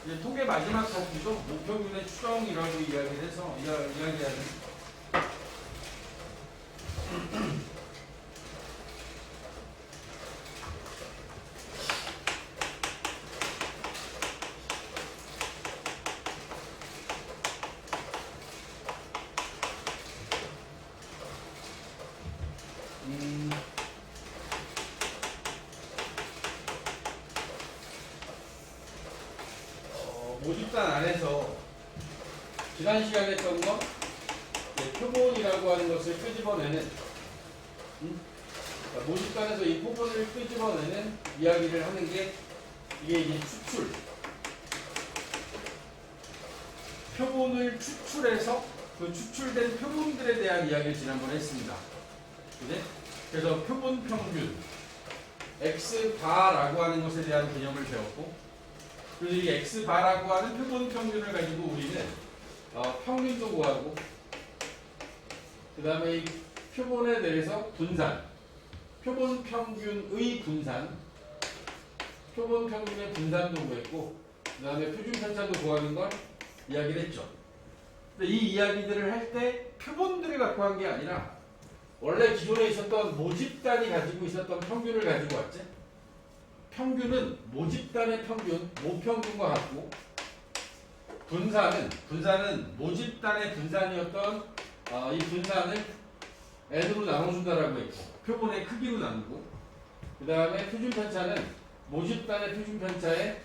이제 통계 마지막 파트죠. 목표균의 추정이라고 이야기를 해서 이야기하는. 모집단 안에서 지난 시간에 했던 건 표본이라고 하는 것을 끄집어내는 그러니까 모집단에서 이 표본을 끄집어내는 이야기를 하는 게 이게 이제 추출 표본을 추출해서 그 추출된 표본들에 대한 이야기를 지난번에 했습니다. 그죠? 그래서 표본 평균 X바라고 하는 것에 대한 개념을 배웠고 그래서 이 X바라고 하는 표본 평균을 가지고 우리는 평균도 구하고 그 다음에 이 표본에 대해서 분산 표본 평균의 분산 표본 평균의 분산도 구했고 그 다음에 표준 편차도 구하는 걸 이야기를 했죠. 근데 이 이야기들을 할 때 표본들을 갖고 한 게 아니라 원래 기존에 있었던 모집단이 가지고 있었던 평균을 가지고 왔지. 평균은 모집단의 평균, 모평균과 같고 분산은 모집단의 분산이었던 이 분산을 n으로 나눠준다라고 했고 표본의 크기로 나누고 그 다음에 표준편차는 모집단의 표준편차에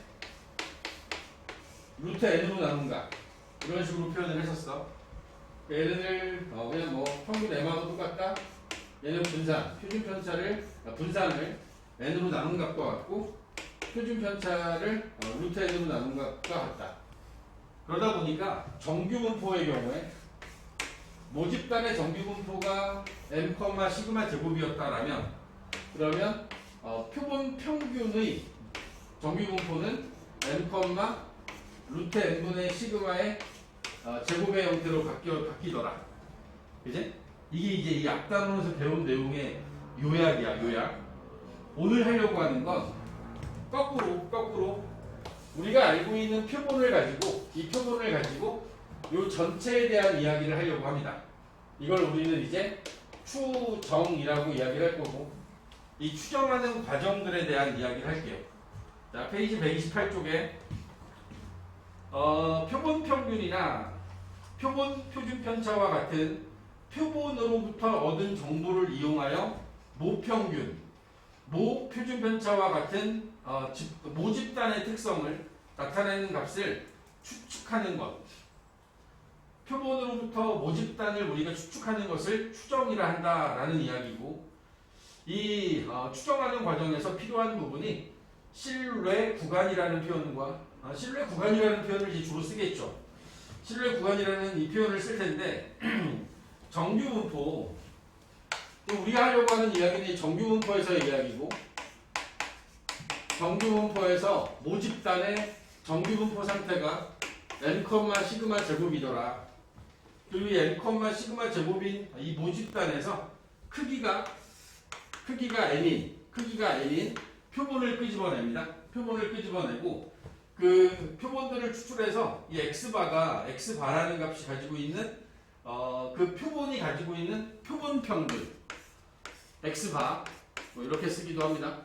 루트 n으로 나눈다 이런 식으로 표현을 했었어. 얘네들 그냥 뭐 평균 m하고 똑같다. 얘는 분산을 n으로 나눈 값과 같고 표준편차를 루트 n으로 나눈 값과 같다. 그러다 보니까 정규분포의 경우에 모집단의 정규분포가 m, 시그마 제곱이었다라면 그러면 표본 평균의 정규분포는 m, 루트 n분의 시그마의 제곱의 형태로 바뀌더라. 그지? 이게 이제 이 앞단원에서 배운 내용의 요약이야, 요약. 오늘 하려고 하는 건 거꾸로 우리가 알고 있는 표본을 가지고 이 표본을 가지고 요 전체에 대한 이야기를 하려고 합니다. 이걸 우리는 이제 추정이라고 이야기를 할 거고 이 추정하는 과정들에 대한 이야기를 할게요. 자, 페이지 128쪽에 표본 평균이나 표본 표준 편차와 같은 표본으로부터 얻은 정보를 이용하여 모평균, 모표준 편차와 같은 모집단의 특성을 나타내는 값을 추측하는 것. 표본으로부터 모집단을 우리가 추측하는 것을 추정이라 한다라는 이야기고 이 추정하는 과정에서 필요한 부분이 신뢰 구간이라는 표현과 신뢰 구간이라는 표현을 이제 주로 쓰겠죠. 신뢰 구간이라는 이 표현을 쓸 텐데 정규분포 또 우리가 하려고 하는 이야기는 정규분포에서의 이야기고 정규분포에서 모집단의 정규분포 상태가 n, 시그마 제곱이더라. 그리고 이 n, 시그마 제곱인 이 모집단에서 크기가 n인 표본을 끄집어냅니다. 표본을 끄집어내고 그 표본들을 추출해서 이 x바라는 값이 가지고 있는 그 표본이 가지고 있는 표본 평균 x바 뭐 이렇게 쓰기도 합니다.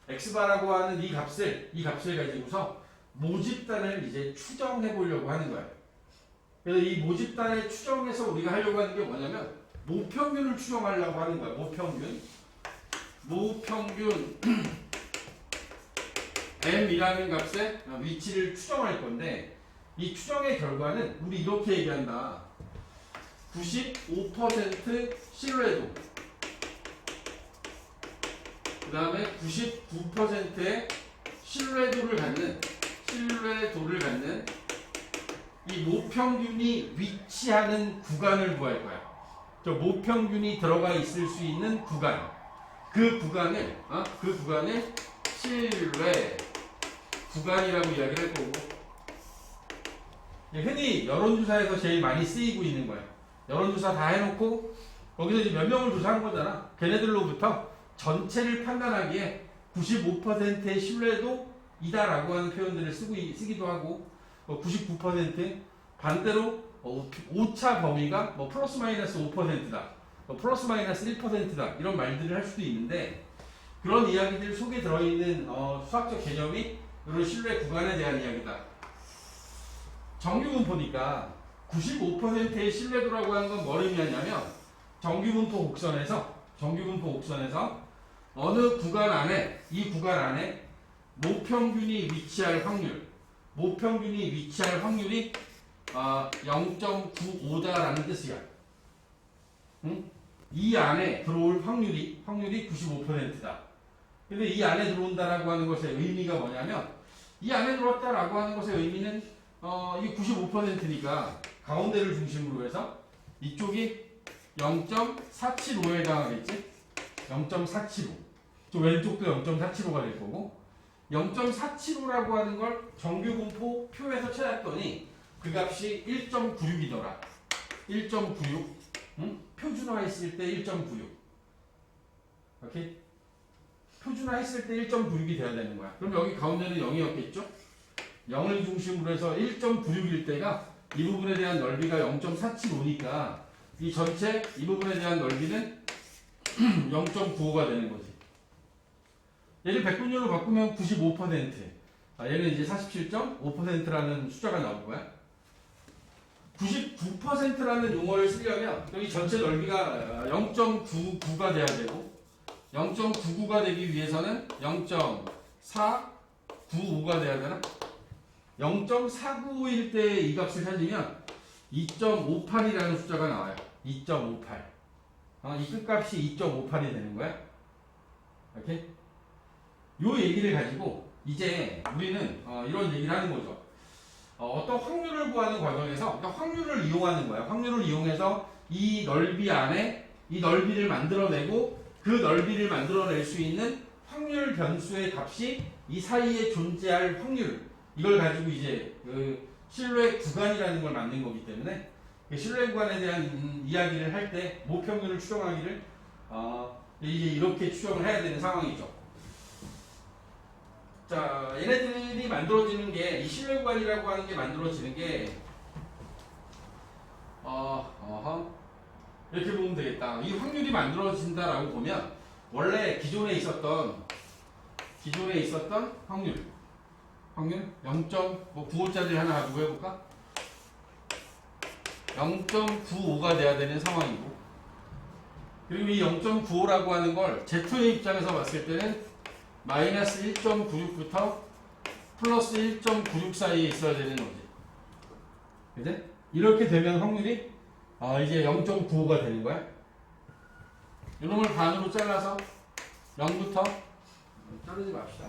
x바라고 하는 이 값을 가지고서 모집단을 이제 추정해 보려고 하는 거예요. 그래서 이 모집단을 추정해서 우리가 하려고 하는 게 뭐냐면 모평균을 추정하려고 하는 거예요. 모평균 m이라는 값의 위치를 추정할 건데 이 추정의 결과는 우리 이렇게 얘기한다. 95% 신뢰도 그 다음에 99%의 신뢰도를 갖는 이 모평균이 위치하는 구간을 구할 거야. 저 모평균이 들어가 있을 수 있는 구간. 그 구간을 신뢰 구간이라고 이야기를 할 거고 흔히 여론조사에서 제일 많이 쓰이고 있는 거야. 여론조사 다 해놓고 거기서 이제 몇 명을 조사한 거잖아. 걔네들로부터 전체를 판단하기에 95%의 신뢰도이다라고 하는 표현들을 쓰기도 하고 99%, 반대로 오차 범위가 뭐 플러스 마이너스 5%다, 플러스 마이너스 1%다 이런 말들을 할 수도 있는데, 그런 이야기들 속에 들어있는 수학적 개념이 이런 신뢰 구간에 대한 이야기다. 정규분포니까 95%의 신뢰도라고 하는 건 뭘 의미하냐면, 정규분포 곡선에서 어느 구간 안에, 이 구간 안에 모평균이 위치할 확률이 0.95다라는 뜻이야. 응? 이 안에 들어올 확률이 95%다. 근데 이 안에 들어온다라고 하는 것의 의미가 뭐냐면, 이 안에 들어왔다라고 하는 것의 의미는 이게 95%니까 가운데를 중심으로 해서 이쪽이 0.475에 해당하겠지? 0.475. 저 왼쪽도 0.475가 될 거고, 0.475라고 하는 걸 정규분포 표에서 찾았더니 그 값이 1.96이더라. 1.96. 응? 표준화했을 때 1.96. 오케이? 표준화했을 때 1.96이 돼야 되는 거야. 그럼 여기 가운데는 0이었겠죠? 0을 중심으로 해서 1.96일 때가 이 부분에 대한 넓이가 0.475니까 이 전체 이 부분에 대한 넓이는 0.95가 되는 거지. 얘를 백분율로 바꾸면 95%. 얘는 이제 47.5%라는 숫자가 나올 거야. 99%라는 용어를 쓰려면 여기 전체 넓이가 0.99가 돼야 되고, 0.99가 되기 위해서는 0.495가 돼야 되나? 0.495일 때 이 값을 찾으면 2.58이라는 숫자가 나와요. 2.58. 이 끝값이 2.58이 되는 거야. 오케이? 요 얘기를 가지고 이제 우리는 이런 얘기를 하는 거죠. 어떤 확률을 구하는 과정에서, 그러니까 확률을 이용하는 거야. 확률을 이용해서 이 넓이 안에 이 넓이를 만들어내고, 그 넓이를 만들어낼 수 있는 확률 변수의 값이 이 사이에 존재할 확률, 이걸 가지고 이제 그 신뢰 구간이라는 걸 만든 거기 때문에, 그 신뢰 구간에 대한 이야기를 할 때 모평균을 추정하기를 이제 이렇게 추정을 해야 되는 상황이죠. 자, 얘네들이 만들어지는 게, 이 신뢰 구간이라고 하는 게 만들어지는 게 이렇게 보면 되겠다. 이 확률이 만들어진다라고 보면 원래 기존에 있었던 확률 0.95짜리 하나 가지고 해볼까? 0.95가 돼야 되는 상황이고, 그리고 이 0.95라고 하는 걸 Z의 입장에서 봤을 때는 마이너스 1.96부터 플러스 1.96 사이에 있어야 되는 거지. 그지? 이렇게 되면 확률이 이제 0.95가 되는 거야. 이놈을 반으로 잘라서 0부터 자르지 맙시다.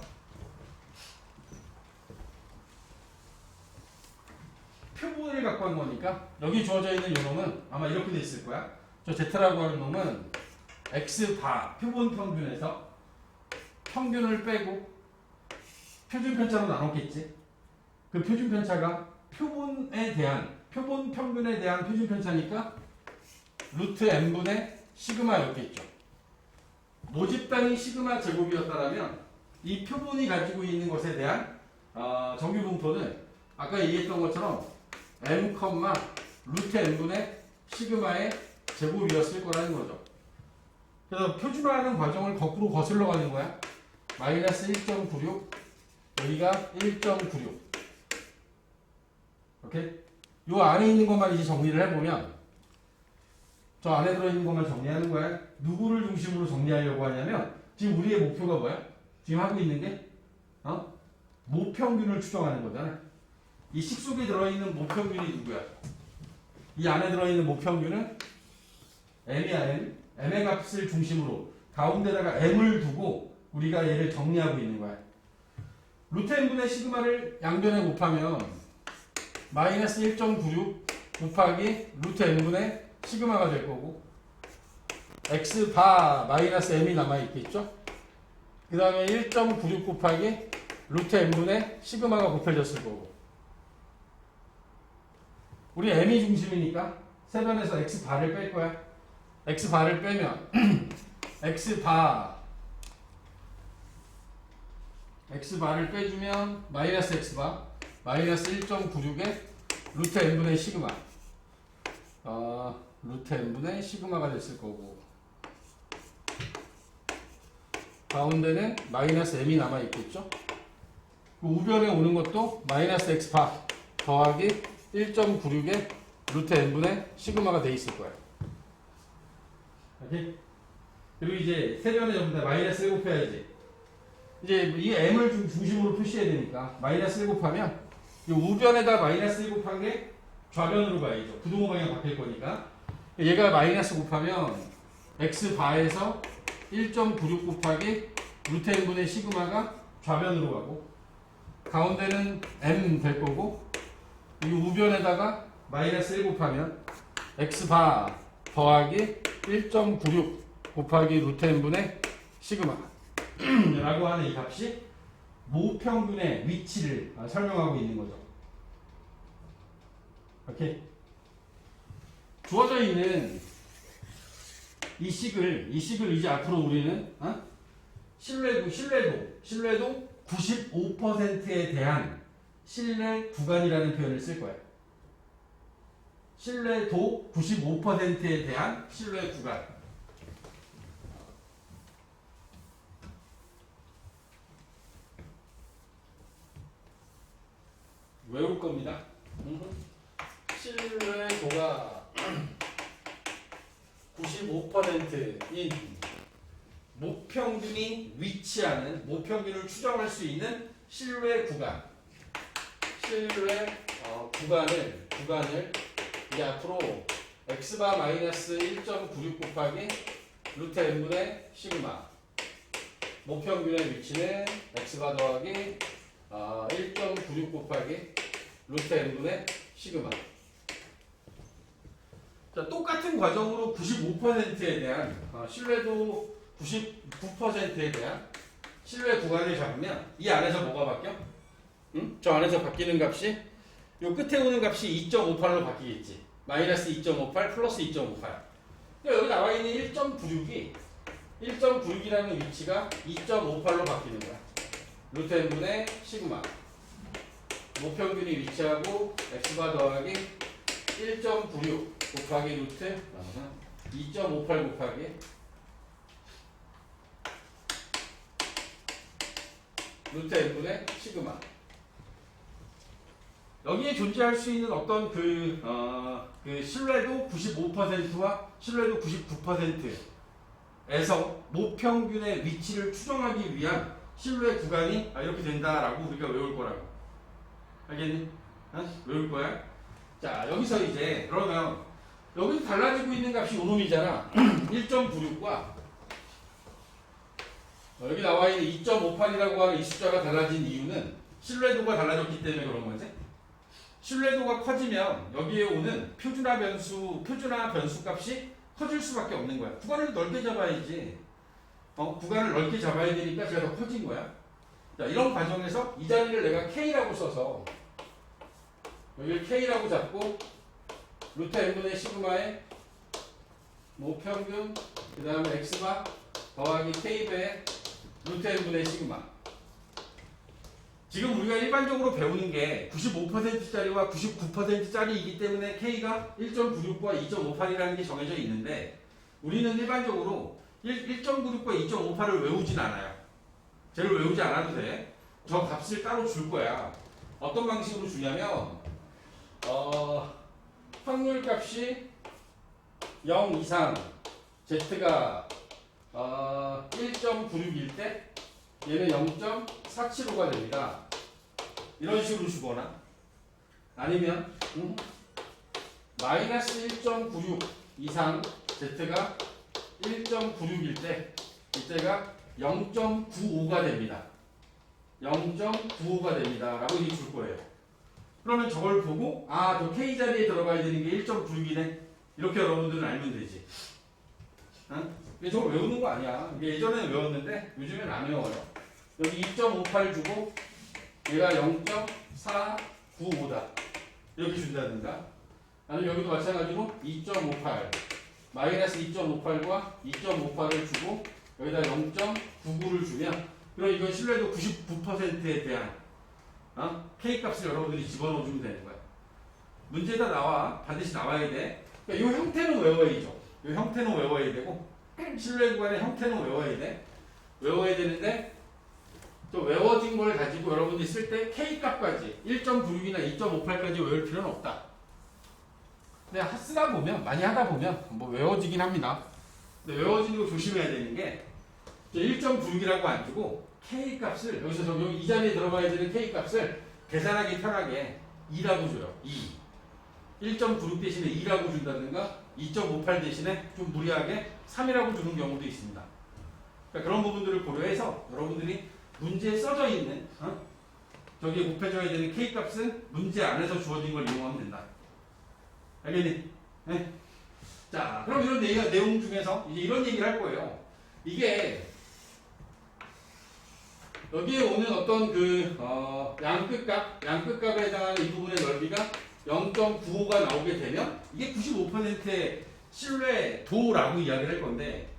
표본을 갖고 한 거니까 여기 주어져 있는 이 놈은 아마 이렇게 돼 있을 거야. 저 Z라고 하는 놈은 X바 표본 평균에서 평균을 빼고 표준 편차로 나눴겠지. 그 표준 편차가 표본 평균에 대한 표준 편차니까 루트 n분의 시그마였겠죠. 모집단이 시그마 제곱이었다면 이 표본이 가지고 있는 것에 대한 정규분포는 아까 얘기했던 것처럼 m, 루트 n분의 시그마의 제곱이었을 거라는 거죠. 그래서 표준화하는 과정을 거꾸로 거슬러 가는 거야. 마이너스 1.96, 여기가 1.96. 오케이? 요 안에 있는 것만 이제 정리를 해보면, 저 안에 들어있는 것만 정리하는 거야. 누구를 중심으로 정리하려고 하냐면, 지금 우리의 목표가 뭐야? 지금 하고 있는 게 모평균을 추정하는 거잖아. 이 식 속에 들어있는 모평균이 누구야? 이 안에 들어있는 모평균은 m이야. m의 값을 중심으로 가운데다가 m을 두고 우리가 얘를 정리하고 있는 거야. 루트 n분의 시그마를 양변에 곱하면 마이너스 1.96 곱하기 루트 n분의 시그마가 될 거고, x바 마이너스 m이 남아있겠죠? 그 다음에 1.96 곱하기 루트 n분의 시그마가 곱해졌을 거고, 우리 m이 중심이니까 세변에서 x바를 뺄 거야. x바를 빼면 x바를 빼주면 마이너스 x바, 마이너스 1.96에 루트 n분의 시그마. 루트 n분의 시그마가 됐을 거고, 가운데는 마이너스 m이 남아있겠죠? 그 우변에 오는 것도 마이너스 x바 더하기 1.96에 루트 n분의 시그마가 돼 있을 거야. 오케이? 그리고 이제 세변에 전부 다 마이너스 1 곱해야지. 이제 이 m을 중심으로 표시해야 되니까 마이너스 1 곱하면 이 우변에다 마이너스 1 곱한 게 좌변으로 가야죠. 부동호 방향 바뀔 거니까. 얘가 마이너스 곱하면 x바에서 1.96 곱하기 루트 n분의 시그마가 좌변으로 가고, 가운데는 m 될 거고, 이 우변에다가 마이너스 1 곱하면 x바 더하기 1.96 곱하기 루트 n분의 시그마 라고 하는 이 값이 모평균의 위치를 설명하고 있는 거죠. 오케이? 주어져 있는 이 식을 이제 앞으로 우리는 신뢰도 95%에 대한 신뢰 구간이라는 표현을 쓸 거예요. 신뢰도 95%에 대한 신뢰 구간. 외울 겁니다. 신뢰도가 95%인 모평균이 위치하는, 모평균을 추정할 수 있는 신뢰 구간. 구간을 이제 앞으로 x바 마이너스 1.96 곱하기 루트 n분의 시그마, 모평균의 위치는 x바 더하기 1.96 곱하기 루트 n분의 시그마. 자, 똑같은 과정으로 95%에 대한 신뢰도 99%에 대한 신뢰 구간을 잡으면 이 안에서 뭐가 바뀌어? 저 안에서 바뀌는 값이 요 끝에 오는 값이 2.58로 바뀌겠지. 마이너스 2.58 플러스 2.58. 그러니까 여기 나와 있는 1.96이라는 위치가 2.58로 바뀌는 거야. 루트 n분의 시그마. 모평균이 위치하고 x바 더하기 1.96 곱하기 루트 2.58 곱하기 루트 n분의 시그마. 여기에 존재할 수 있는 어떤 그 신뢰도 95%와 신뢰도 99%에서 모평균의 위치를 추정하기 위한 신뢰 구간이 이렇게 된다라고 우리가 외울 거라고. 알겠니? 외울 거야? 자, 여기서 이제 그러면 여기서 달라지고 있는 값이 요놈이잖아. 1.96과 여기 나와 있는 2.58이라고 하는 이 숫자가 달라진 이유는 신뢰도가 달라졌기 때문에 그런 거지. 신뢰도가 커지면 여기에 오는 표준화 변수 값이 커질 수밖에 없는 거야. 구간을 넓게 잡아야지. 구간을 넓게 잡아야 되니까 제가 더 커진 거야. 자, 이런 과정에서 이 자리를 내가 K라고 써서 여기를 K라고 잡고 루트 n분의 시그마의 모평균 그 다음에 x바 더하기 K배 루트 n분의 시그마. 지금 우리가 일반적으로 배우는 게 95%짜리와 99%짜리이기 때문에 K가 1.96과 2.58이라는 게 정해져 있는데, 우리는 일반적으로 1.96과 2.58을 외우진 않아요. 쟤를 외우지 않아도 돼. 저 값을 따로 줄 거야. 어떤 방식으로 주냐면 확률 값이 0 이상 Z가 1.96일 때 얘는 0.475가 됩니다. 이런 식으로 주거나, 아니면 마이너스 1.96 이상 Z가 1.96일 때 이때가 0.95가 됩니다. 0.95가 됩니다. 라고 이렇게 줄 거예요. 그러면 저걸 보고 저 K 자리에 들어가야 되는 게 1.96이네. 이렇게 여러분들은 알면 되지. 근데 저걸 외우는 거 아니야. 이게 예전에는 외웠는데 요즘엔 안 외워요. 여기 2.58 주고 얘가 0.495다. 이렇게 준다든가. 아니면 여기도 마찬가지로 2.58 마이너스 2.58과 2.58을 주고 여기다 0.99를 주면, 그럼 이건 신뢰도 99%에 대한 K 값을 여러분들이 집어넣어주면 되는 거야. 문제에다 나와. 반드시 나와야 돼. 그러니까 이 형태는 외워야죠. 이 형태는 외워야 되고, 신뢰 구간의 형태는 외워야 돼. 외워야 되는데, 또 외워진 걸 가지고 여러분들이 쓸 때 K 값까지 1.96이나 2.58까지 외울 필요는 없다. 근데 쓰다 보면, 많이 하다 보면 뭐 외워지긴 합니다. 근데 외워지는 거 조심해야 되는 게 1.96이라고 안 주고 K 값을 여기서 여기 이 자리에 들어가야 되는 K 값을 계산하기 편하게 2라고 줘요. 2. 1.96 대신에 2라고 준다든가 2.58 대신에 좀 무리하게 3이라고 주는 경우도 있습니다. 그러니까 그런 부분들을 고려해서 여러분들이 문제에 써져 있는 저기에 곱해줘야 되는 K 값은 문제 안에서 주어진 걸 이용하면 된다. 알겠니? 네? 자, 그럼 이런 내용 중에서 이제 이런 얘기를 할 거예요. 이게 여기에 오는 어떤 양끝값에 해당하는 이 부분의 넓이가 0.95가 나오게 되면 이게 95%의 신뢰도라고 이야기를 할 건데,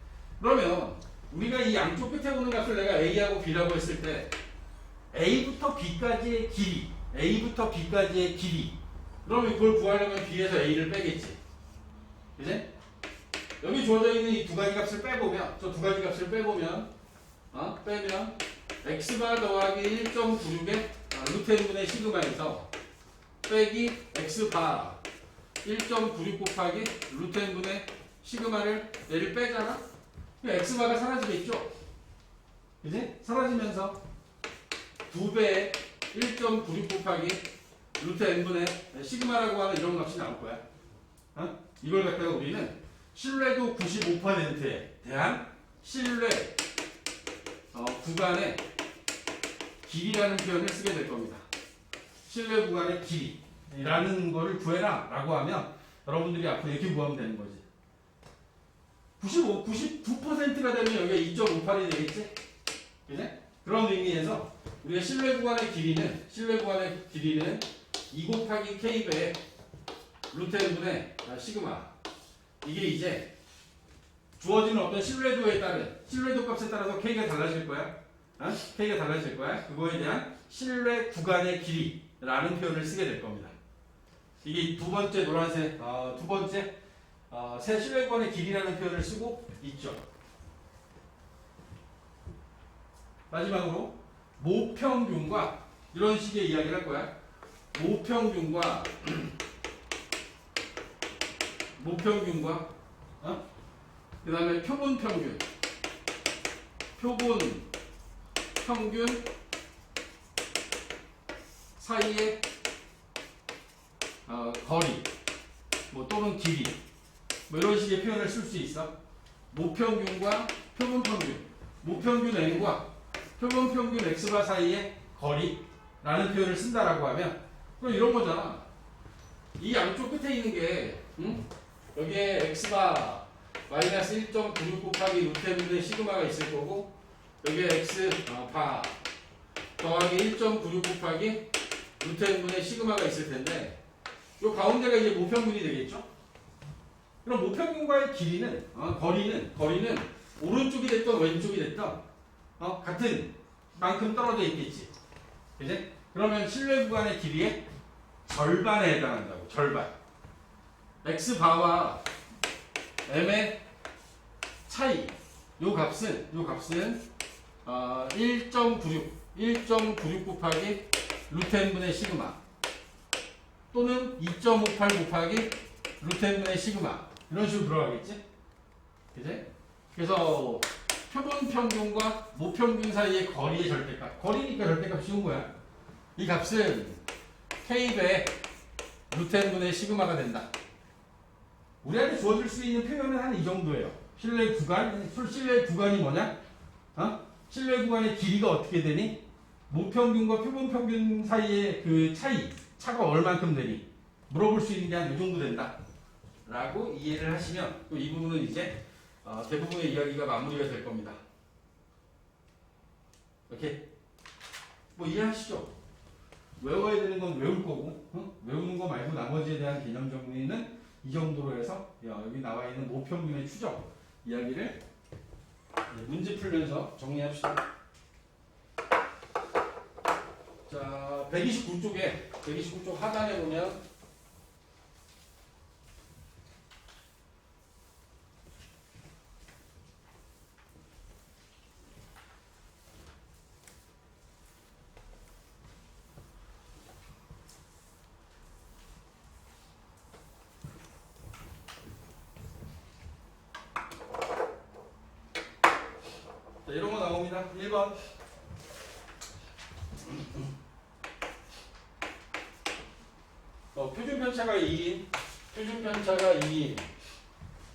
그러면 우리가 이 양쪽 끝에 오는 값을 내가 A하고 B라고 했을 때 A부터 B까지의 길이 그러면 그걸 구하려면 B에서 A를 빼겠지. 그지? 여기 주어져 있는 이 두 가지 값을 빼보면, 저 두 가지 값을 빼보면 빼면 x바 더하기 1.96의 루트 n분의 시그마에서 빼기 x바 1.96 곱하기 루트 n분의 시그마를 얘를 빼잖아? 그럼 x바가 사라지겠죠? 그지? 사라지면서 2배의 1.96 곱하기 루트 n분의 시그마라고 하는 이런 값이 나올 거야. 이걸 갖다가 우리는 신뢰도 95%에 대한 신뢰 구간의 길이라는 표현을 쓰게 될 겁니다. 신뢰 구간의 길이라는 거를 구해라 라고 하면 여러분들이 앞으로 이렇게 구하면 되는 거지. 99%가 되면 여기가 2.58이 되겠지? 그지? 그런 의미에서 우리가 신뢰 구간의 길이는 2 곱하기 K배의 루트 n분의 시그마, 이게 이제 주어지는 어떤 신뢰도에 따른 신뢰도 값에 따라서 K가 달라질 거야. K가 달라질 거야. 그거에 대한 신뢰 구간의 길이라는 표현을 쓰게 될 겁니다. 이게 두 번째 노란색 두 번째 새 신뢰 구간의 길이라는 표현을 쓰고 있죠. 마지막으로 모평균과 이런 식의 이야기를 할 거야. 모평균과 그 다음에 표본 평균 사이의 거리 또는 길이 이런 식의 표현을 쓸 수 있어. 모평균과 모평균 n과 표본 평균 x바 사이의 거리라는 표현을 쓴다라고 하면 그럼 이런 거잖아. 이 양쪽 끝에 있는 게 여기에 x바 마이너스 1.96 곱하기 루트 n분의 시그마가 있을 거고, 여기에 x바 더하기 1.96 곱하기 루트 n분의 시그마가 있을 텐데, 이 가운데가 이제 모평균이 되겠죠? 그럼 모평균과의 길이는 거리는 오른쪽이 됐던 왼쪽이 됐던 같은 만큼 떨어져 있겠지. 그지? 그러면 신뢰 구간의 길이의 절반에 해당한다고. 절반. x바와 m의 차이, 요 값은 1.96 곱하기 루트 n분의 시그마 또는 2.58 곱하기 루트 n분의 시그마 이런 식으로 들어가겠지? 그지? 그래서 표본 평균과 모평균 사이의 거리의 절대값, 거리니까 절대값 쉬운 거야. 이 값은 k배 루트 n분의 시그마가 된다. 우리한테 주어질 수 있는 표현은 한 이 정도예요. 신뢰 구간이 뭐냐? 신뢰 구간의 길이가 어떻게 되니? 모평균과 표본 평균 사이의 그 차가 얼만큼 되니? 물어볼 수 있는 게 한 이 정도 된다. 라고 이해를 하시면 또 이 부분은 이제 대부분의 이야기가 마무리가 될 겁니다. 오케이? 이해하시죠? 외워야 되는 건 외울 거고, 외우는 거 말고 나머지에 대한 개념 정리는 이 정도로 해서 여기 나와 있는 모평균의 추적 이야기를 문제 풀면서 정리합시다. 자, 129쪽 하단에 보면 자, 이런 거 나옵니다. 1번. 표준 편차가 2인,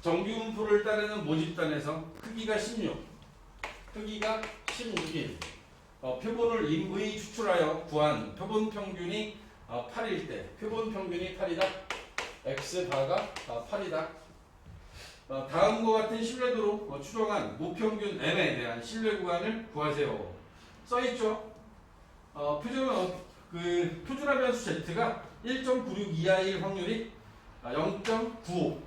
정규 분포를 따르는 모집단에서 크기가 16, 크기가 16인, 표본을 임의 추출하여 구한 표본 평균이 8일 때, 표본 평균이 8이다. x바가 8이다. 다음과 같은 신뢰도로 추정한 모평균 m에 대한 신뢰 구간을 구하세요. 써있죠? 표준화 변수 z가 1.96 이하일 확률이 0.95.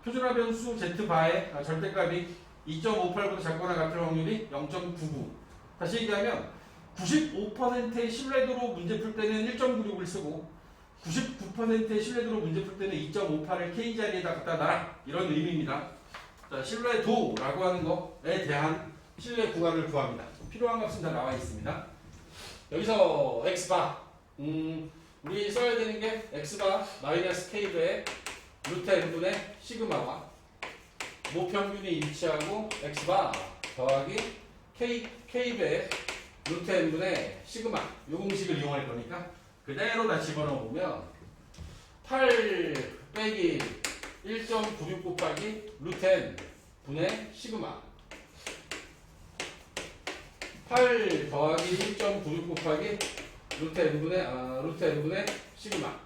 표준화 변수 z바의 절대값이 2.58보다 작거나 같을 확률이 0.99. 다시 얘기하면 95%의 신뢰도로 문제 풀 때는 1.96을 쓰고 99%의 신뢰도로 문제 풀 때는 2.58을 K자리에다 갖다 놔라. 이런 의미입니다. 자, 신뢰도라고 하는 것에 대한 신뢰 구간을 구합니다. 필요한 값은 다 나와 있습니다. 여기서 x바. 우리 써야 되는 게 x바 마이너스 k배의 루트 n분의 시그마와 모평균이 일치하고 x바 더하기 k배의 루트 n분의 시그마 요 공식을 이용할 거니까 그대로 다 집어넣어 보면 8 빼기 1.96 곱하기 루트 n 분의 시그마 8 더하기 1.96 곱하기 루트 n분의 시그마.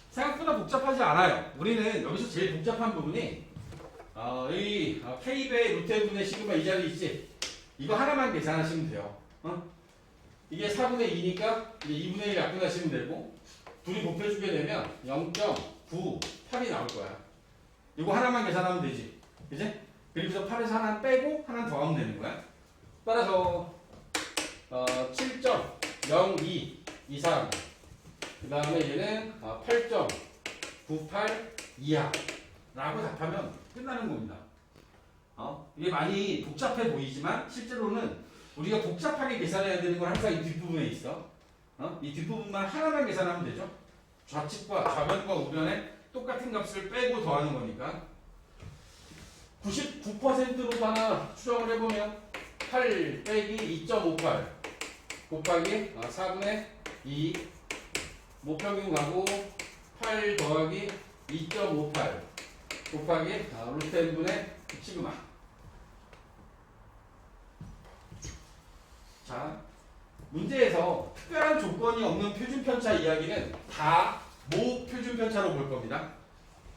생각보다 복잡하지 않아요. 우리는 여기서 제일 복잡한 부분이 이 k배의 루트 n분의 시그마 이 자리 있지? 이거 하나만 계산하시면 돼요. 이게 4분의 2니까 이제 2분의 1 약분하시면 되고 둘이 곱해주게 되면 0.98이 나올 거야. 이거 하나만 계산하면 되지. 그지? 그리고서 8에서 하나 빼고 하나 더하면 되는 거야. 따라서 7.02 이상 그 다음에 얘는 8.98 이하 라고 답하면 끝나는 겁니다. 이게 많이 복잡해 보이지만 실제로는 우리가 복잡하게 계산해야 되는 건 항상 이 뒷부분에 있어. 이 뒷부분만 하나만 계산하면 되죠. 좌측과 좌변과 우변에 똑같은 값을 빼고 더하는 거니까 99%로 하나 추정을 해보면 8 빼기 2.58 곱하기 4분의 2 모평균 가고 8 더하기 2.58 곱하기 루트 n분의 시그마. 자, 문제에서 특별한 조건이 없는 표준편차 이야기는 다 모표준편차로 볼 겁니다.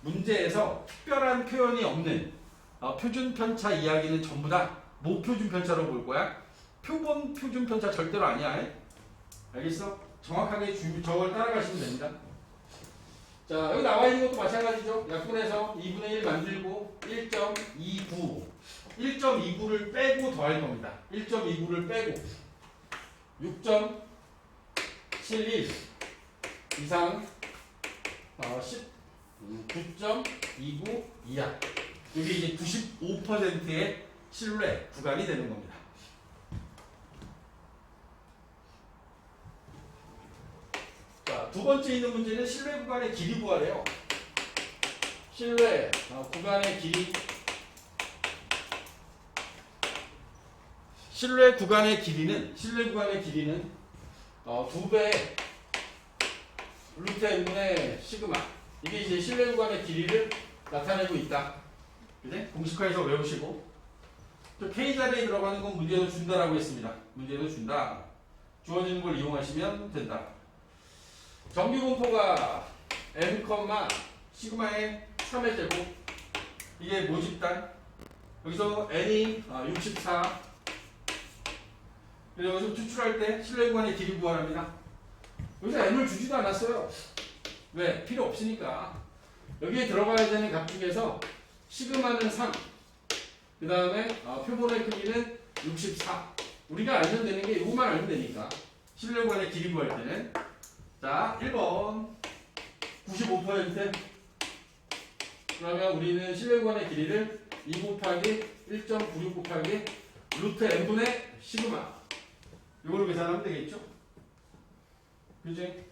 문제에서 특별한 표현이 없는 표준편차 이야기는 전부 다 모표준편차로 볼 거야. 표본 표준편차 절대로 아니야. 알겠어? 정확하게 저걸 따라가시면 됩니다. 자, 여기 나와 있는 것도 마찬가지죠. 약분해서 2분의 1 만들고 1.29 1.29를 빼고 더할 겁니다. 1.29를 빼고 6.71 이상 9.29 이하. 이게 이제 95%의 신뢰 구간이 되는 겁니다. 자, 두 번째 있는 문제는 신뢰 구간의 길이 구하래요. 신뢰 구간의 길이. 신뢰 구간의 길이는 2배 루트 n분의 시그마. 이게 이제 신뢰 구간의 길이를 나타내고 있다. 그지? 공식화해서 외우시고. 또 K자리에 들어가는 건 문제도 준다라고 했습니다. 문제도 준다. 주어지는 걸 이용하시면 된다. 정규 분포가 n, 시그마의 3의 제곱. 이게 모집단. 여기서 n이 64. 그리고 여기서 추출할 때 신뢰 구간의 길이 구하랍니다. 여기서 n을 주지도 않았어요. 왜? 필요 없으니까. 여기에 들어가야 되는 값 중에서 시그마는 3. 그 다음에 표본의 크기는 64. 우리가 알면 되는 게 이것만 알면 되니까. 실내 구간의 길이 구할 때는 자 1번 95% 그러면 우리는 실내 구간의 길이를 2 곱하기 1.96 곱하기 루트 n분의 시그마 이걸로 계산하면 되겠죠? 그지?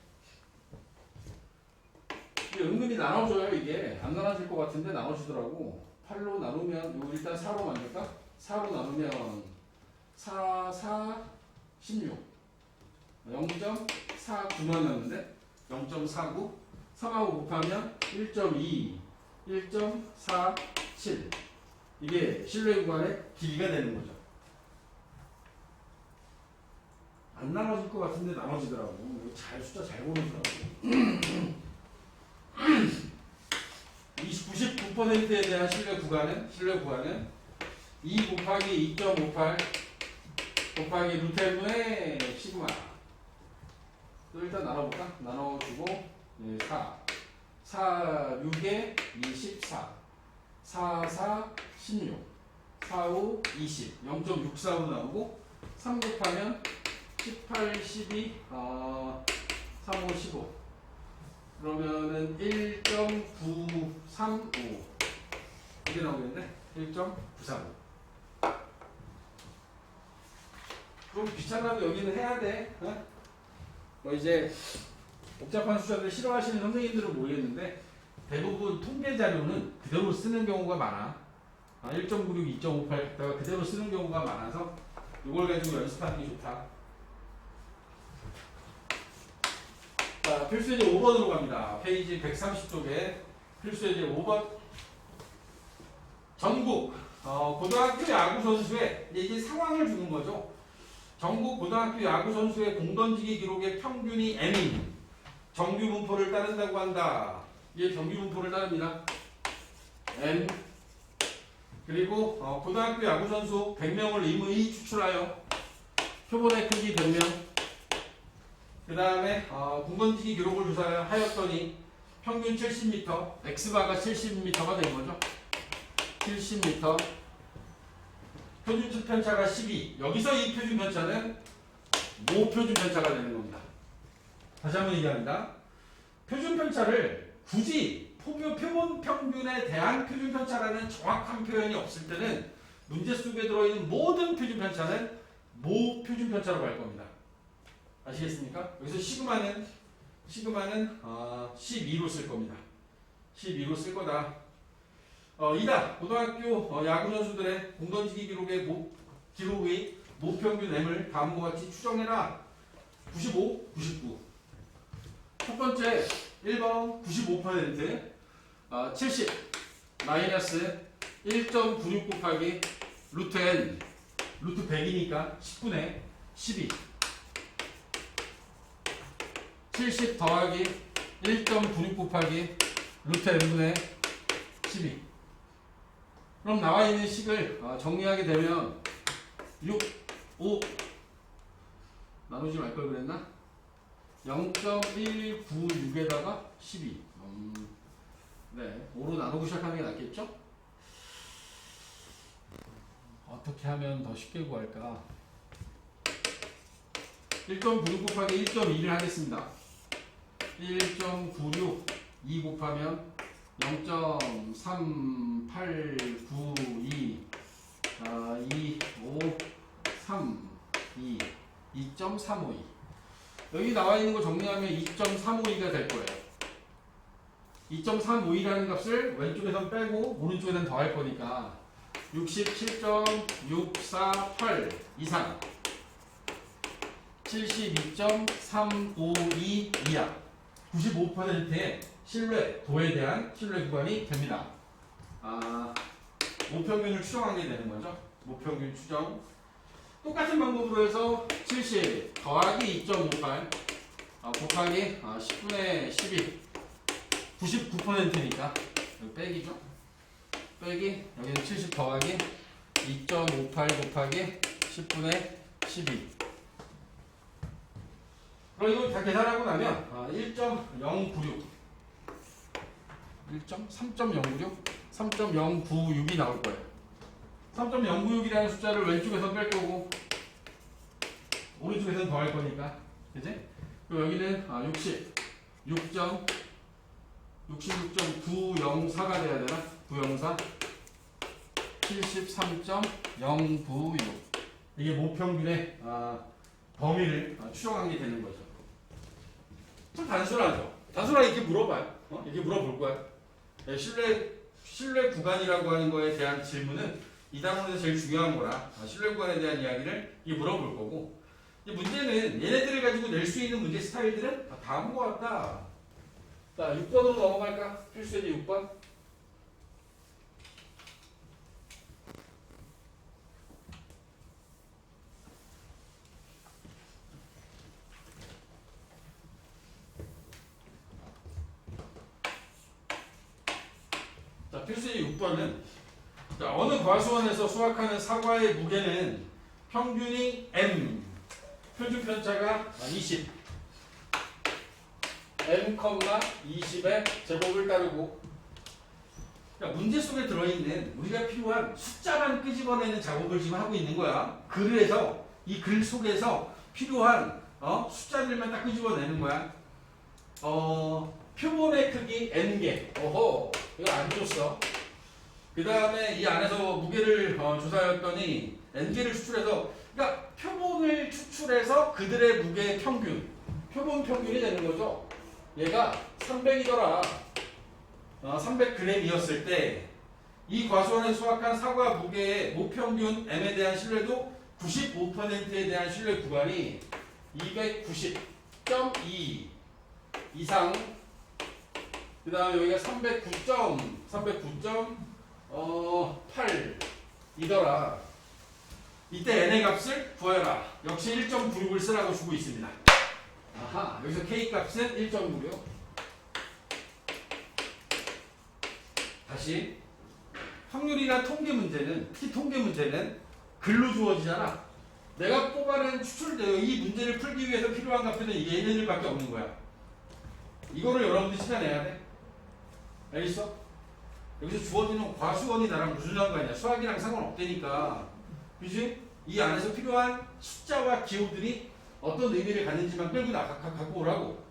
이게 은근히 나눠줘요. 이게 안 나눠질 것 같은데 나눠주더라고. 8로 나누면 이거 일단 4로 만들까? 4로 나누면 4, 4, 16 0.49만 남는데 0.49 3하고 곱하면 1.2 1.47 이게 실내 구간의 길이가 되는 거죠. 안 나눠질 것 같은데 나눠지더라고. 숫자 잘 보내더라고. 99%에 대한 실내 구간은 2 곱하기 2.58 곱하기 루트 n분의 시그마. 또 일단 나눠볼까? 나눠주고 4 6에 24 4 16 4 5 20 0.64로 나오고 3 곱하면 18 12 3 5 15 그러면은 1.935 이게 나오겠네. 1.935 좀 귀찮아도 여기는 해야 돼. 뭐 이제 복잡한 숫자들 싫어하시는 선생님들은 모르겠는데 대부분 통계 자료는 그대로 쓰는 경우가 많아. 1.96, 2.58 갖다가 그대로 쓰는 경우가 많아서 이걸 가지고 연습하는 게 좋다. 자, 필수예제 5번으로 갑니다. 페이지 130쪽에 필수예제 5번 전국 고등학교 야구 선수의 이게 상황을 주는 거죠. 전국 고등학교 야구 선수의 공던지기 기록의 평균이 n인 정규 분포를 따른다고 한다. 이게 정규 분포를 따릅니다. n 그리고 고등학교 야구 선수 100명을 임의 추출하여 표본의 크기 100명 그 다음에 공던지기 기록을 조사하였더니 평균 70m x바가 70m가 된 거죠. 70m 표준 편차가 12 여기서 이 표준 편차는 모표준 편차가 되는 겁니다. 다시 한번 얘기합니다. 표준 편차를 굳이 표본 평균에 대한 표준 편차라는 정확한 표현이 없을 때는 문제 속에 들어있는 모든 표준 편차는 모표준 편차라고 할 겁니다. 아시겠습니까? 여기서 시그마는 12로 쓸 겁니다. 12로 쓸 거다. 이다. 고등학교 야구 선수들의 공던지기 기록의 모평균 M을 다음과 같이 추정해라. 95, 99. 첫 번째 1번 95% 70 마이너스 1.96 곱하기 루트 n 루트 100이니까 10분의 12 70 더하기 1.96 곱하기 루트 n분의 12 그럼 나와 있는 식을 정리하게 되면 6, 5 나누지 말 걸 그랬나? 0.196에다가 12 네, 5로 나누고 시작하는 게 낫겠죠? 어떻게 하면 더 쉽게 구할까? 1.96 곱하기 1.2를 하겠습니다. 1.96 2 곱하면 0.3892 2, 5, 3, 2 2.352 여기 나와 있는 거 정리하면 2.352가 될 거예요. 2.352라는 값을 왼쪽에선 빼고 오른쪽에선 더할 거니까 67.648 이상 72.352 이하 95%의 신뢰, 도에 대한 신뢰 구간이 됩니다. 모평균을 추정하게 되는 거죠. 모평균 추정. 똑같은 방법으로 해서 70 더하기 2.58 곱하기 10분의 12 99%니까 빼기죠. 빼기 여기는 70 더하기 2.58 곱하기 10분의 12 그럼 이거 다 계산하고 나면 1.096 3.096이 나올 거예요. 3.096이라는 숫자를 왼쪽에서 뺄 거고 오른쪽에서는 더할 거니까 그지? 그리고 여기는 66.904가 돼야 되나? 904 73.096 이게 모평균의 범위를 추정한 게 되는 거죠. 좀 단순하죠. 단순하게 이렇게 물어봐요. 이렇게 물어볼 거야. 네, 신뢰 구간이라고 하는 거에 대한 질문은 이 단원에서 제일 중요한 거라 신뢰 구간에 대한 이야기를 물어볼 거고, 이 문제는 얘네들을 가지고 낼 수 있는 문제 스타일들은 다 한 거 같다. 자, 6번으로 넘어갈까? 필수예제 6번. 자, 필수예제 6번은 어느 과수원에서 수확하는 사과의 무게는 평균이 m, 표준 편차가 20, m, 20의 제곱을 따르고, 그러니까 문제 속에 들어있는 우리가 필요한 숫자만 끄집어내는 작업을 지금 하고 있는 거야. 그래서 이 글 속에서 필요한 숫자들만 딱 끄집어내는 거야. 표본의 크기 n개. 어허, 이거 안 줬어. 그 다음에 이 안에서 무게를 조사했더니 n개를 추출해서, 그러니까 표본을 추출해서 그들의 무게의 평균, 표본 평균이 되는 거죠. 얘가 300이더라. 300g이었을 때 이 과수원에 수확한 사과 무게의 모평균 m에 대한 신뢰도 95%에 대한 신뢰 구간이 290.2 이상, 그 다음에 여기가 309.8이더라. 이때 n의 값을 구해라. 역시 1.96을 쓰라고 주고 있습니다. 아하, 여기서 k 값은 1.96. 다시, 확률이나 통계 문제는, 특히 통계 문제는 글로 주어지잖아. 내가 뽑아낸 추출되어 이 문제를 풀기 위해서 필요한 값은 얘네들밖에 없는 거야. 이거를 여러분들이 찾아내야 돼. 알겠어? 여기서 주어지는 과수원이 나랑 무슨 상관이야? 수학이랑 상관없다니까. 그지? 이 안에서 필요한 숫자와 기호들이 어떤 의미를 갖는지만 끌고 갖고 오라고.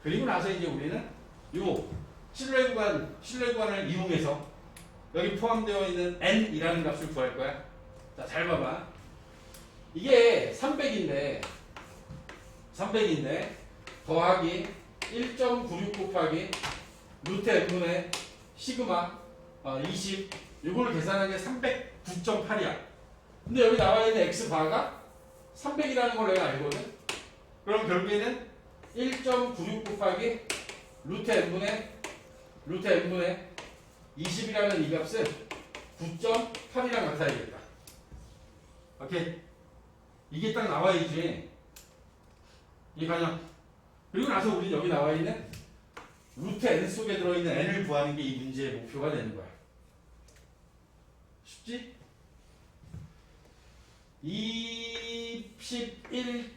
그리고 나서 이제 우리는 요 신뢰구간을 이용해서 여기 포함되어 있는 n이라는 값을 구할 거야. 자, 잘 봐봐. 이게 300인데 더하기 1.96 곱하기 루트 n분의 시그마 20, 이걸 계산한 게 309.8이야. 근데 여기 나와 있는 x바가 300이라는 걸 내가 알거든. 그럼 결국에는 1.96 곱하기 루트 n분의 20이라는 이 값은 9.8이랑 같아야겠다. 오케이. 이게 딱 나와야지. 이 가냐. 그리고 나서 우리 여기 나와 있는 루트 n 속에 들어있는 n을 구하는 게 이 문제의 목표가 되는 거야. 쉽지? 21.92는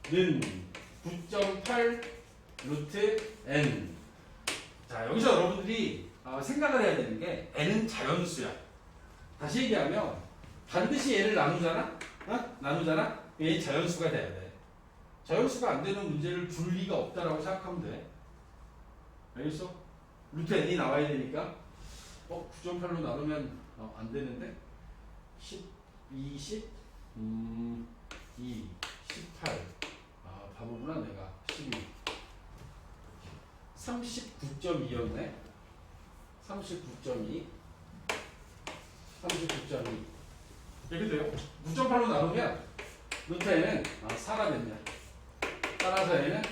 9.8 루트 n. 자, 여기서 여러분들이 생각을 해야 되는 게 n은 자연수야. 다시 얘기하면 반드시 얘를 나누잖아? 나누잖아? 얘 자연수가 돼야 돼. 자연수가 안 되는 문제를 줄 리가 없다라고 생각하면 돼. 알겠어? 루트 n이 나와야 되니까 9.8로 나누면 안 되는데 10, 20, 2, 18. 바보구나 내가. 12. 39.2였네. 39.2. 이렇게 돼요. 9.8로 나누면 루트 n은 4가 됐네. 따라서 n은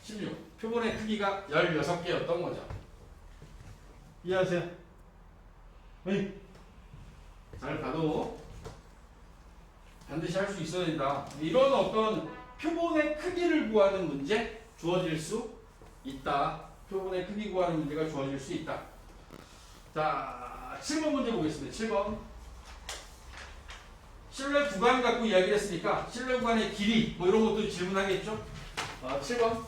16. 표본의 크기가 16개였던 거죠. 이해하세요? 네. 잘 봐도 반드시 할 수 있어야 된다. 이런 어떤 표본의 크기를 구하는 문제 주어질 수 있다. 표본의 크기 구하는 문제가 주어질 수 있다. 자, 7번 문제 보겠습니다. 7번. 신뢰 구간 갖고 이야기를 했으니까 신뢰 구간의 길이 뭐 이런 것도 질문하겠죠? 7번.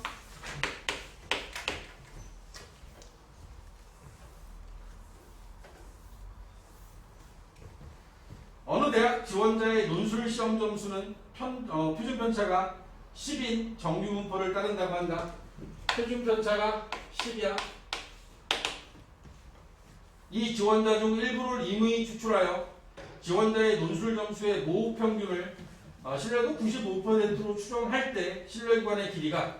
어느 대학 지원자의 논술 논술 시험 점수는 표준 편차가 10인 정규 분포를 따른다고 한다. 표준 편차가 10이야. 이 지원자 중 일부를 임의 추출하여 지원자의 논술 점수의 모의 평균을 신뢰도 95%로 추정할 때 신뢰 구간의 길이가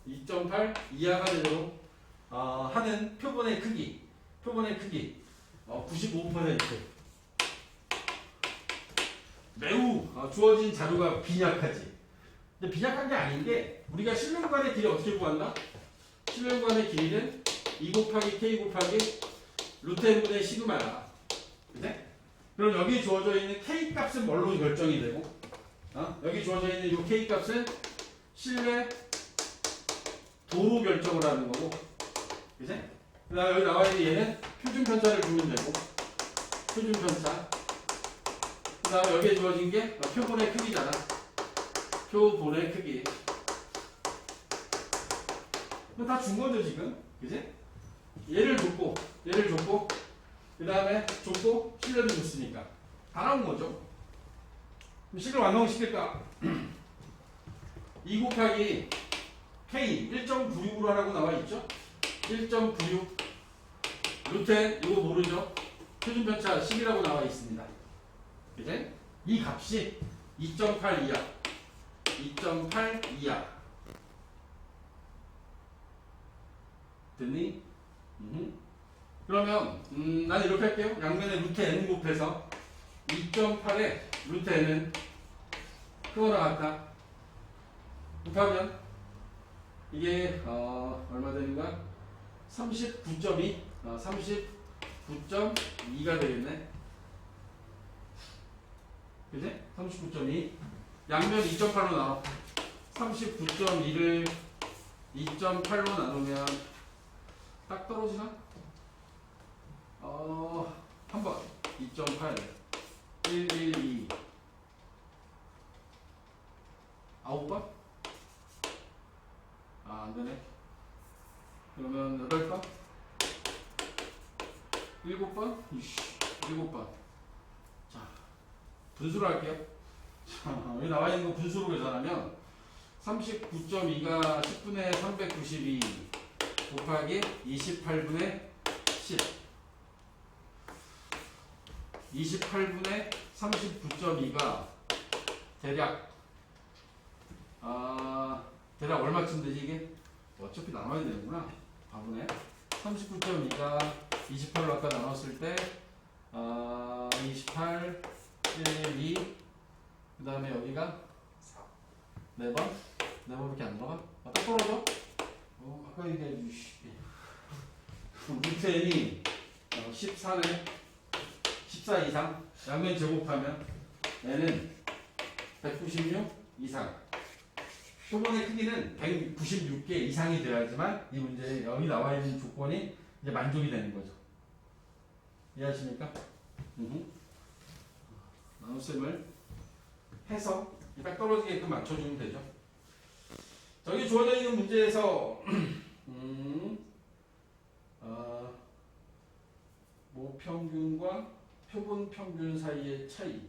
2.8 이하가 되도록 하는 표본의 크기 95%. 매우 주어진 자료가 빈약하지. 근데 빈약한 게 아닌 게 우리가 신뢰 구간의 길이 어떻게 구한다? 신뢰 구간의 길이는 2 곱하기 k 곱하기 루트 n분의 시그마야. 그래? 그럼 여기 주어져 있는 k 값은 뭘로 결정이 되고, 여기 주어져 있는 이 k 값은 신뢰 도로 결정을 하는 거고, 그래? 그 다음에 여기 나와 있는 얘는 표준 편차를 주면 되고, 표준 편차. 그 다음에 여기에 주어진 게 표본의 크기잖아. 표본의 크기. 다 준 거죠, 지금. 그지? 얘를 줬고, 그 다음에 줬고, 신뢰도 줬으니까. 다 나온 거죠. 그럼 식을 완성시킬까? 2 곱하기 K 1.96으로 하라고 나와 있죠? 1.96. 루트 N, 이거 모르죠? 표준 편차 10이라고 나와 있습니다. 그지? 이 값이 2.8 이하. 2.8 이하. 됐니? 그러면 난 이렇게 할게요. 양면에 루트 n 곱해서 2.8에 루트 n은 크거나 같다. 곱하면 이게 얼마 되는가? 39.2 39.2가 되겠네. 그지? 39.2 양면 2.8로 나와. 39.2를 2.8로 나누면 딱 떨어지나? 한번 2.8 112 9번? 안되네. 그러면 8번? 7번? 7번. 자, 분수로 할게요. 자, 여기 나와 있는 거 분수로 계산하면 39.2가 10분의 392 곱하기 28분의 10 28분의 39.2가 대략 얼마쯤 되지 이게? 어차피 나눠야 되는구나. 바보네. 39.2가 28로 아까 나눴을 때 28 1 2 그 다음에 여기가 4번 4번밖에 안 들어가? 딱 떨어져? 아까 얘기해 주시. 루트 n이 14네. 14 이상. 양면 제곱하면 n은 196 이상. 표본의 크기는 196개 이상이 되어야지만 이 문제에 여기 나와 있는 조건이 이제 만족이 되는 거죠. 이해하십니까? 나눗셈을 해서 딱 떨어지게끔 맞춰주면 되죠. 저기 주어져 있는 문제에서 모평균과 표본 평균 사이의 차이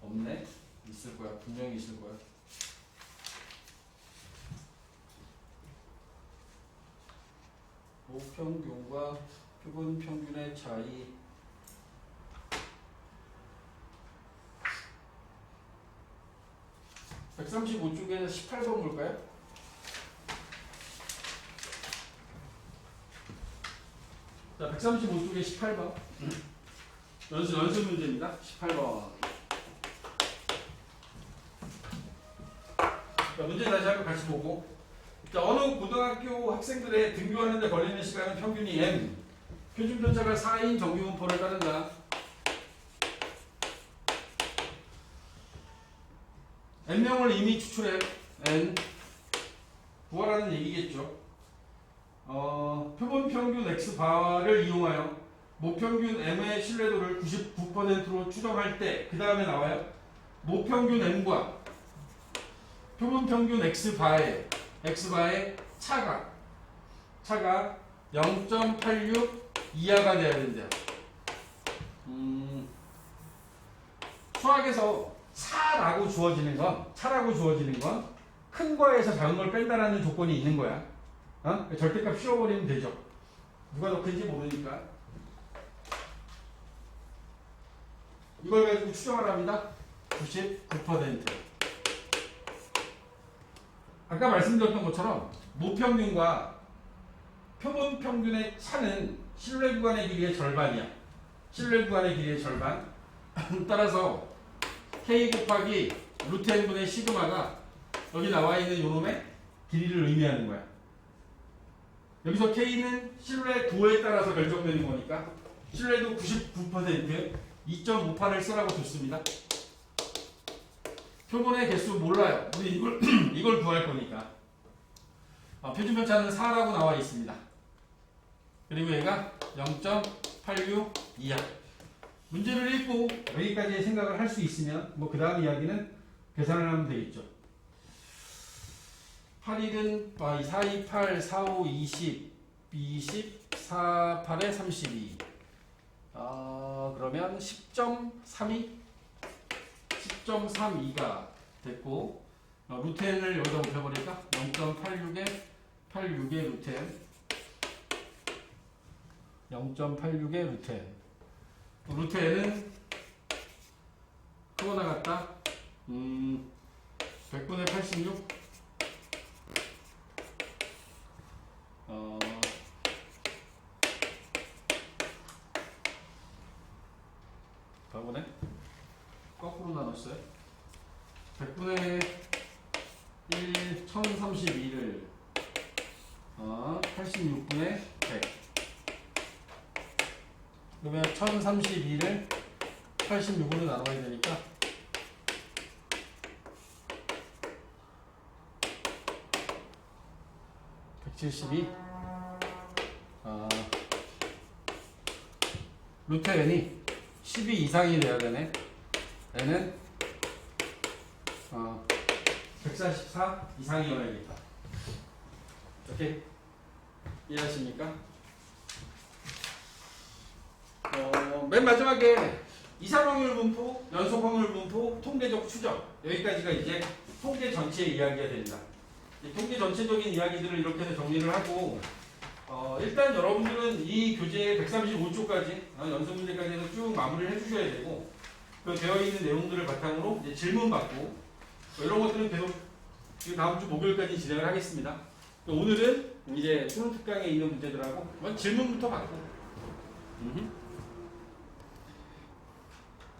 없네? 있을 거야. 분명히 있을 거야. 모평균과 표본 평균의 차이 135쪽에서 18번 볼까요? 자, 135쪽에 18번. 연습 문제입니다. 18번. 자, 문제 다시 한번 같이 보고. 자, 어느 고등학교 학생들의 등교하는 데 걸리는 시간은 평균이 m. 표준 편차가 4인 정규 분포를 따른다. n명을 이미 추출해. n. 구하라는 얘기겠죠. 표본 평균 x바를 이용하여 모평균 m의 신뢰도를 99%로 추정할 때 그 다음에 나와요. 모평균 m과 표본 평균 x바의 차가 0.86 이하가 돼야 된대요. 수학에서 차라고 주어지는 건 큰 거에서 작은 걸 뺀다라는 조건이 있는 거야. 절대값 씌워버리면 되죠. 누가 더 큰지 모르니까. 이걸 가지고 추정을 합니다. 99%. 아까 말씀드렸던 것처럼 모평균과 표본 평균의 차는 실내 구간의 길이의 절반이야. 실내 구간의 길이의 절반. 따라서 K 곱하기 루트 n분의 시그마가 여기 나와 있는 요놈의 길이를 의미하는 거야. 여기서 K는 실내 도에 따라서 결정되는 거니까 실내도 99% 2.58을 쓰라고 줬습니다. 표본의 개수 몰라요. 우리 이걸 구할 거니까. 표준 편차는 4라고 나와 있습니다. 그리고 얘가 0.86 이하. 문제를 읽고 여기까지의 생각을 할 수 있으면 뭐 그 다음 이야기는 계산을 하면 되겠죠. 8일은 4, 2, 8, 4, 5, 20, 20, 4, 8에 32. 그러면 10.32? 10.32가 됐고, 루트 n을 여기다 곱해버릴까? 0.86에 86의 루트 n. 0.86의 루트 n. 루트 n은 크고 나갔다. 100분의 86. 바보네. 거꾸로 나눴어요. 100분의 1, 1032를 86분의 100. 그러면 1032를 86으로 나눠야 되니까 172. 루트 n이 12 이상이 돼야 되네. n은 144 이상이어야겠다. 오케이? 이해하십니까? 맨 마지막에 이상 확률 분포, 연속 확률 분포, 통계적 추정. 여기까지가 이제 통계 전체의 이야기가 됩니다. 이 통계 전체적인 이야기들을 이렇게 해서 정리를 하고, 일단 여러분들은 이 교재의 135쪽까지, 연습 문제까지 해서 쭉 마무리를 해주셔야 되고, 그 되어 있는 내용들을 바탕으로 이제 질문 받고, 이런 것들은 계속 다음 주 목요일까지 진행을 하겠습니다. 오늘은 이제 수능 특강에 있는 문제들하고 질문부터 받고,